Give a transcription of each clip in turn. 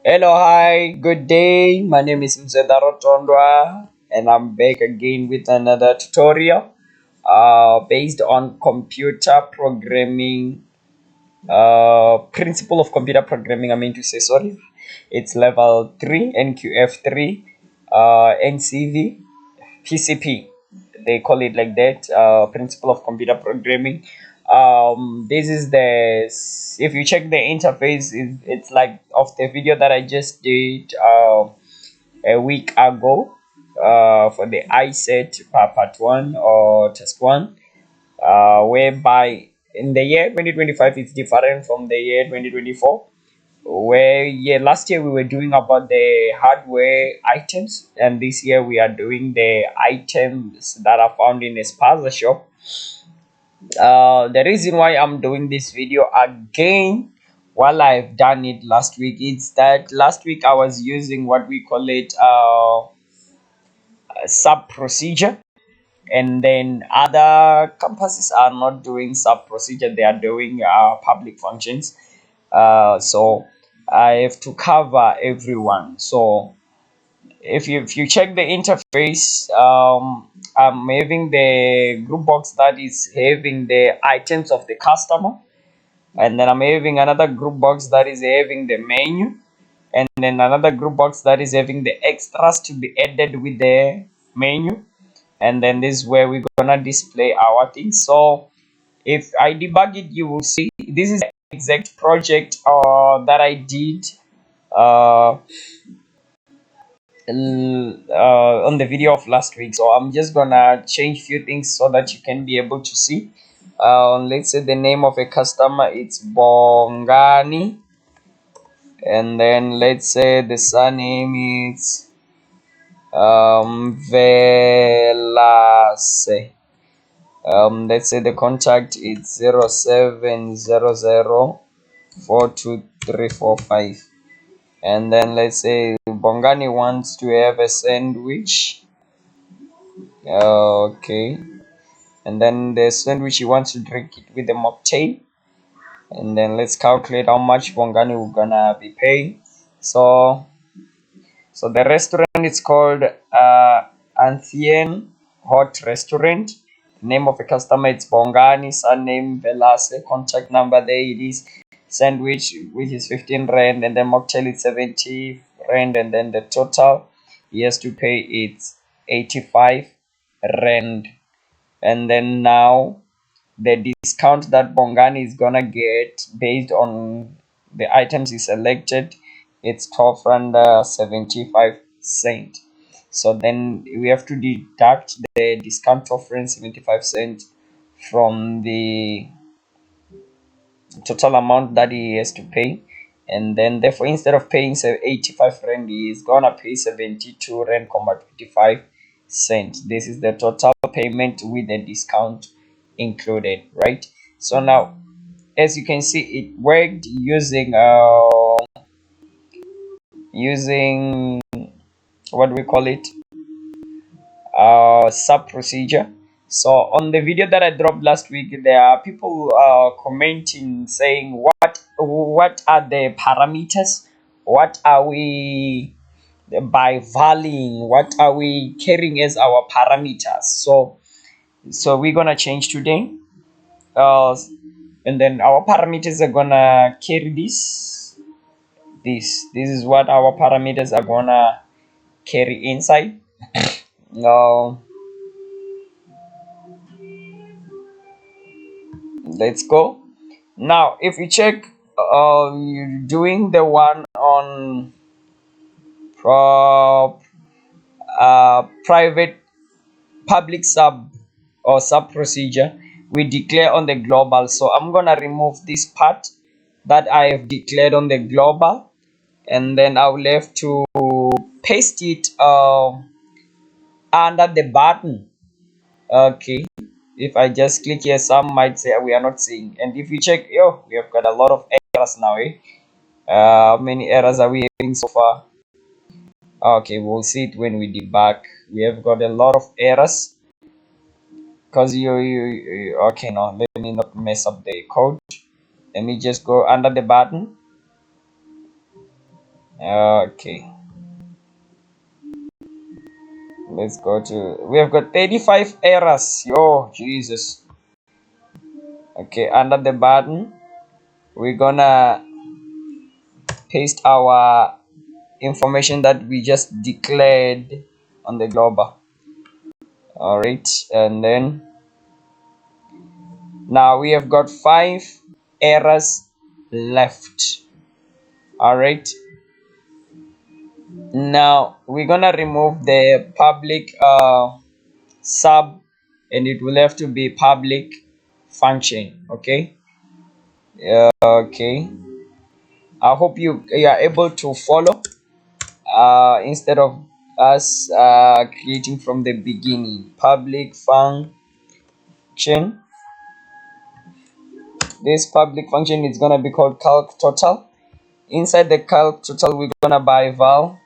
Hello, hi, good day. My name is Tondwa, and I'm back again with another tutorial based on computer programming, principle of computer programming. I mean to say, sorry, it's level 3, Nqf 3, NCV, PCP. They call it like that, principle of computer programming. This is if you check the interface, it's like of the video that I just did a week ago for the ISET part 1 or test 1, whereby in the year 2025 it's different from the year 2024, where last year we were doing about the hardware items, and this year we are doing the items that are found in a Spazashop. The reason why I'm doing this video again while I've done it last week is that last week I was using what we call it sub procedure, and then other campuses are not doing sub procedure, they are doing public functions. So I have to cover everyone. So if you check the interface, I'm having the group box that is having the items of the customer, and then I'm having another group box that is having the menu, and then another group box that is having the extras to be added with the menu, and then this is where we're gonna display our things. So if I debug it, you will see this is the exact project that I did uh, on the video of last week. So I'm just gonna change few things so that you can be able to see. Let's say the name of a customer, it's Bongani, and then let's say the surname is Velase. Let's say the contact is 0700423345, and then let's say Bongani wants to have a sandwich. Okay, and then the sandwich he wants to drink it with a mocktail, and then let's calculate how much Bongani we're gonna be paying. So the restaurant is called Ancien Hot Restaurant. Name of a customer, it's Bongani. Surname Velase. Contact number, there it is. Sandwich, which is 15 rand, and then mocktail is 70 rand, and then the total he has to pay it's 85 rand. And then now the discount that Bongani is gonna get based on the items he selected, it's 12 rand 75 cent. So then we have to deduct the discount of rand 75 cent from the total amount that he has to pay, and then therefore instead of paying 85 rand, he is gonna pay 72 rand 25 cent. This is the total payment with the discount included, right? So now, as you can see, it worked using what we call it sub procedure. So on the video that I dropped last week, there are people commenting saying what are the parameters, what are we by valuing, what are we carrying as our parameters. So we're gonna change today, uh, and then our parameters are gonna carry this is what our parameters are gonna carry inside. Now let's go. Now if you check, you're doing the one on private public sub or sub procedure, we declare on the global. So I'm gonna remove this part that I have declared on the global, and then I will have to paste it under the button. Okay, if I just click here, some might say we are not seeing, and if you check, we have got a lot of errors now. How many errors are we having so far? Okay, we'll see it when we debug. We have got a lot of errors because okay, no, let me not mess up the code. Let me just go under the button. Okay, let's go to, we have got 35 errors. Yo, Jesus. Okay, under the button, we're gonna paste our information that we just declared on the global. All right, and then now we have got 5 errors left. All right, now we're gonna remove the public sub, and it will have to be public function. Okay. Okay, I hope you are able to follow, instead of us creating from the beginning. Public function, this public function is gonna be called calc total. Inside the calc total, we're gonna by val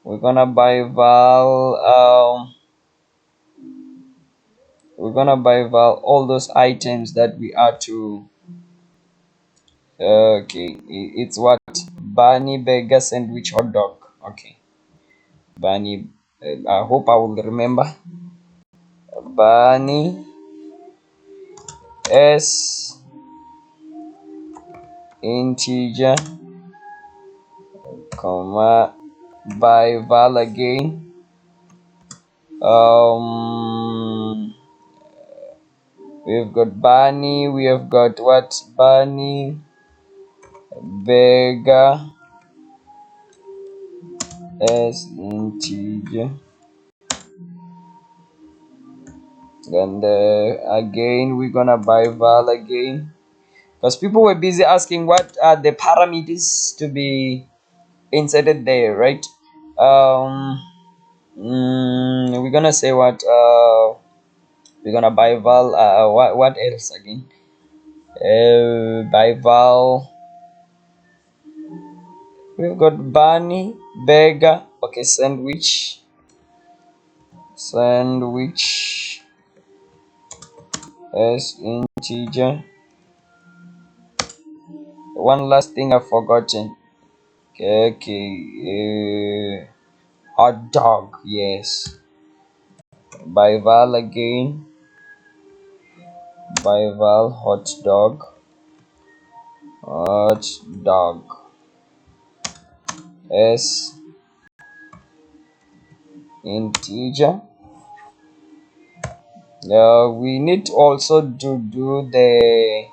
we're gonna by val we're gonna by val all those items that we are to. Okay, it's what? Bunny, burger, sandwich, hot dog. Okay, bunny, I hope I will remember. Bunny s integer, comma, by val again, we've got bunny, we have got what? Bunny, burger, s integer, and again we're gonna by val again, because people were busy asking what are the parameters to be inserted there, right? We're gonna say what, we're gonna buy val, what else again? By val, we've got bunny, burger. Okay, sandwich as integer. One last thing I've forgotten. Okay, hot dog. Yes, by val again, by val, hot dog as integer. We need also to do the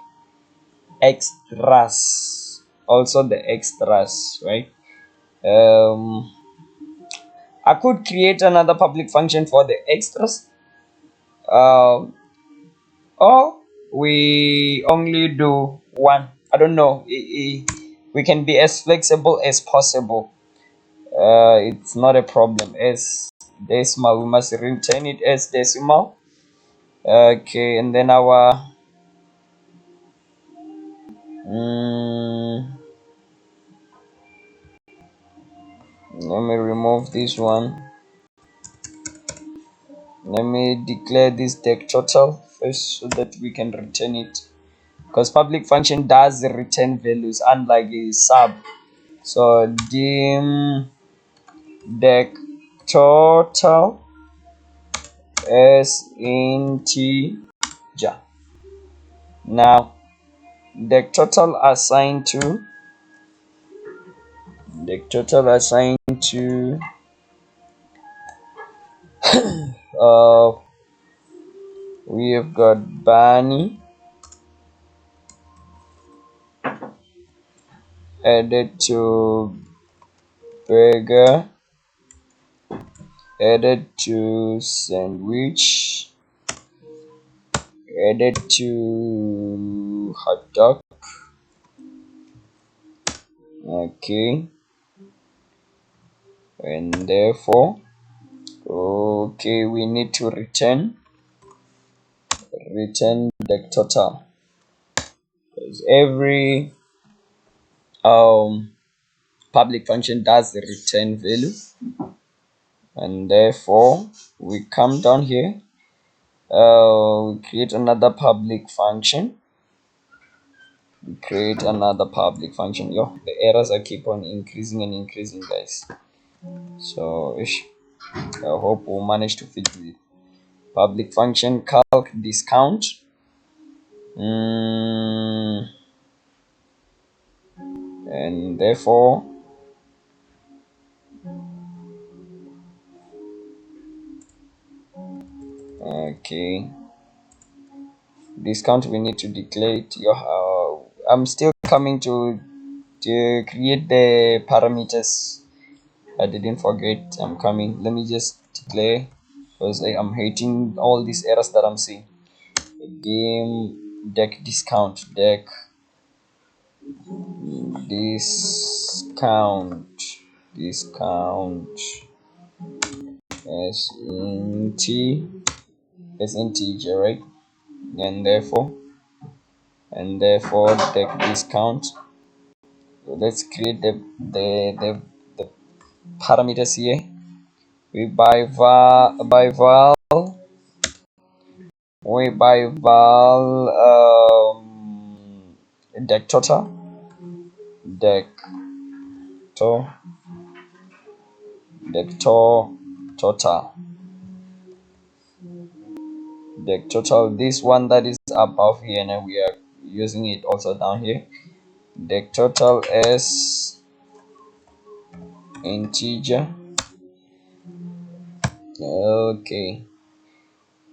extras, right? I could create another public function for the extras, um or we only do one. I don't know. We can be as flexible as possible. It's not a problem. As decimal, we must return it as decimal. Okay, and then our let me remove this one. Let me declare this deck total first so that we can return it, because public function does return values unlike a sub. So dim deck total as integer. Now deck total assigned to uh we have got bunny added to burger, added to sandwich, added to hot dog. Okay, and therefore, okay, we need to return the total, because every public function does the return value, and therefore we come down here, we create another public function, We create another public function. Yo, the errors are keep on increasing and increasing, guys. So I hope we'll manage to fit with public function calc discount. And therefore okay, discount we need to declare it. I'm still coming to create the parameters. I didn't forget. I'm coming. Let me just declare, because I'm hating all these errors that I'm seeing. Game deck discount deck discount as integer, right? And therefore deck discount. So let's create the parameters here. We by val deck total deck to deck to total deck total, this one that is above here, and we are using it also down here. Deck total as integer. Okay,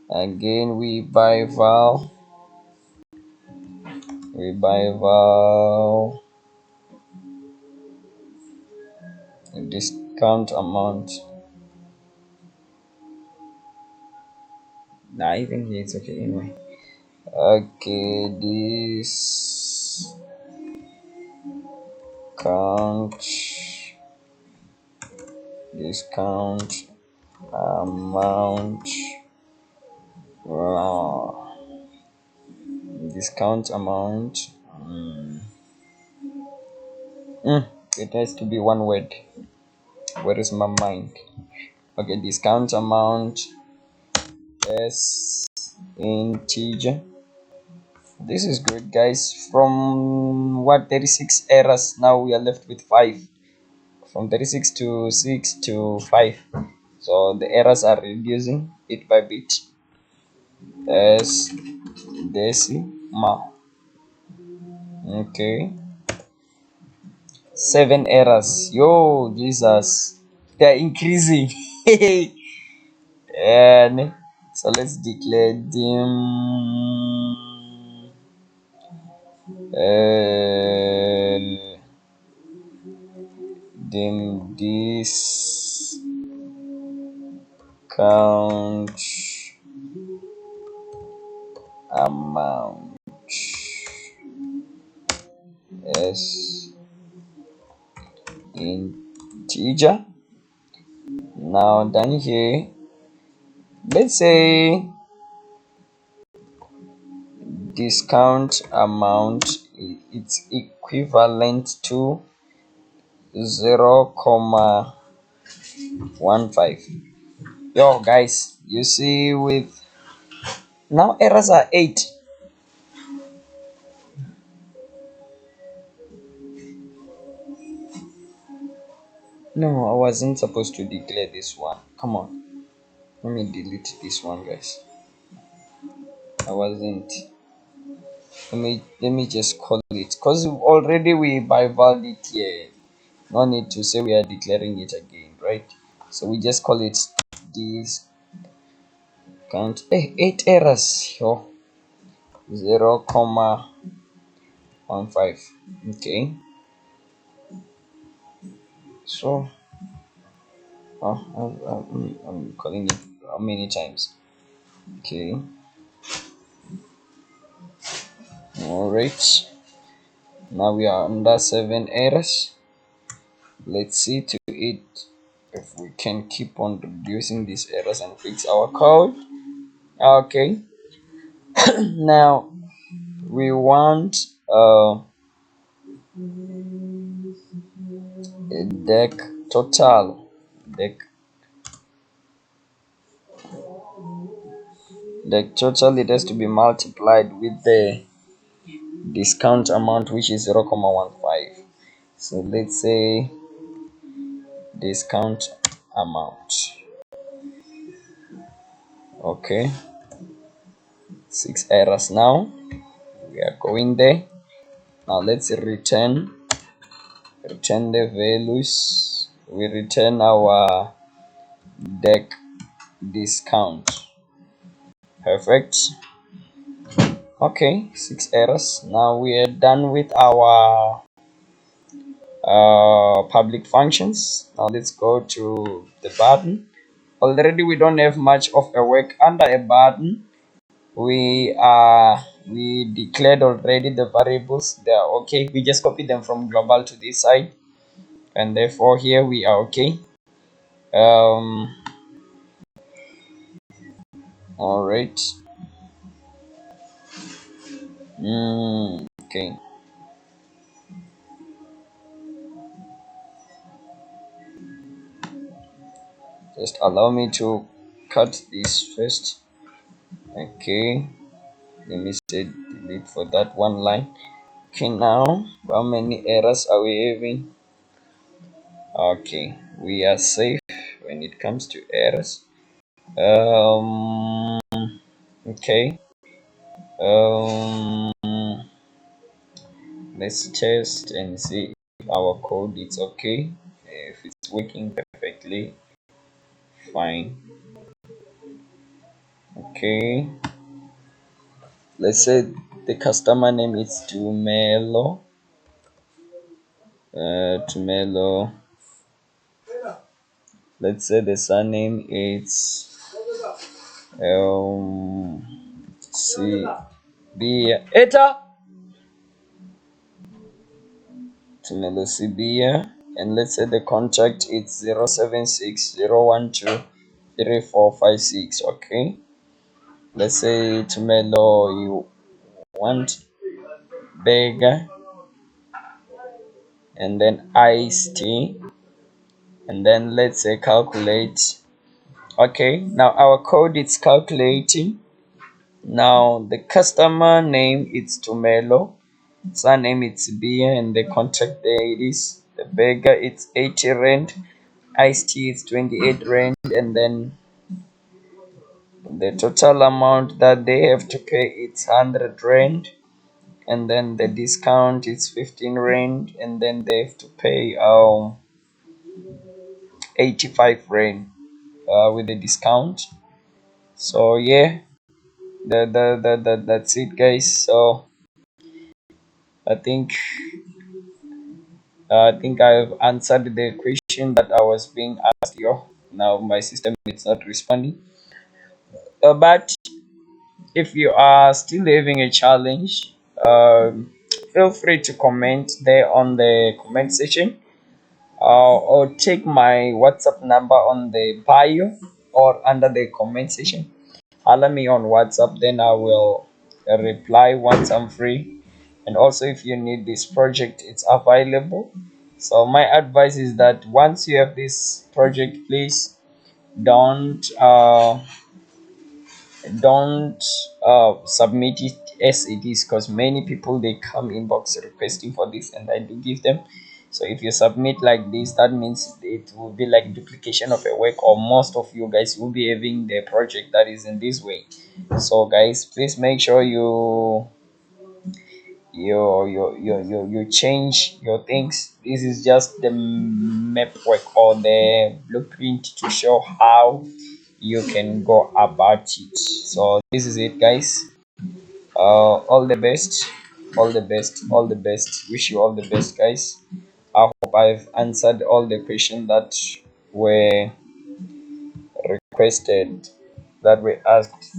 again we by val discount amount. Nah, even here it's okay anyway. Okay, this discount amount discount amount. It has to be one word. Where is my mind? Okay, discount amount as integer. This is good, guys. From what, 36 errors, now we are left with 5. From 36 to 6 to 5. So the errors are reducing bit by bit as decimal. Okay, 7 errors. Yo, Jesus, they are increasing. And so let's declare them discount amount as integer. Now down here, let's say discount amount, it's equivalent to 0.15. Yo, guys, you see, with now errors are 8. No, I wasn't supposed to declare this one. Come on, let me delete this one, guys. I wasn't. Let me just call it, because already we by valid here. No need to say we are declaring it again, right? So we just call it this count. 8 errors. Yo, 0.15. Okay, so I'm calling it how many times? Okay, all right, now we are under 7 errors. Let's see to it if we can keep on reducing these errors and fix our code. Okay, now we want a deck total. Deck total, it has to be multiplied with the discount amount, which is 0.15. So let's say discount amount. Okay, 6 errors now. We are going there. Now let's return the values. We return our deck discount. Perfect. Okay, 6 errors. Now we are done with our public functions. Now let's go to the button. Already we don't have much of a work under a button. We declared already the variables. They are okay. We just copy them from global to this side, and therefore here we are okay. All right. Okay. Just allow me to cut this first. Okay. Let me say delete for that one line. Okay, now how many errors are we having? Okay, we are safe when it comes to errors. Okay. Um, let's test and see if our code is okay. If it's working perfectly fine. Okay. Let's say the customer name is Tumelo. Tumelo. Let's say the surname is C B Eta Tumelo Sibia, and let's say the contact is 076 012 3456. Okay, let's say Tumelo, you want burger and then iced tea, and then let's say calculate. Okay, now our code is calculating. Now the customer name is Tumelo, surname it's beer, and the contract there it is. The burger it's 80 rand, iced tea is 28 rand, and then the total amount that they have to pay it's 100 rand, and then the discount is 15 rand, and then they have to pay 85 rand with the discount. So yeah, that's it, guys. So I think I've answered the question that I was being asked. Yo, now my system is not responding. But if you are still having a challenge, feel free to comment there on the comment section, or take my WhatsApp number on the bio or under the comment section. Holler me on WhatsApp, then I will reply once I'm free. And also, if you need this project, it's available. So my advice is that once you have this project, please don't don't submit it as it is, because many people they come inbox requesting for this and I do give them. So if you submit like this, that means it will be like duplication of a work, or most of you guys will be having the project that is in this way. So guys, please make sure you change your things. This is just the map work or the blueprint to show how you can go about it. So this is it, guys. All the best, all the best, all the best. Wish you all the best, guys. I hope I've answered all the questions that were requested, that were asked.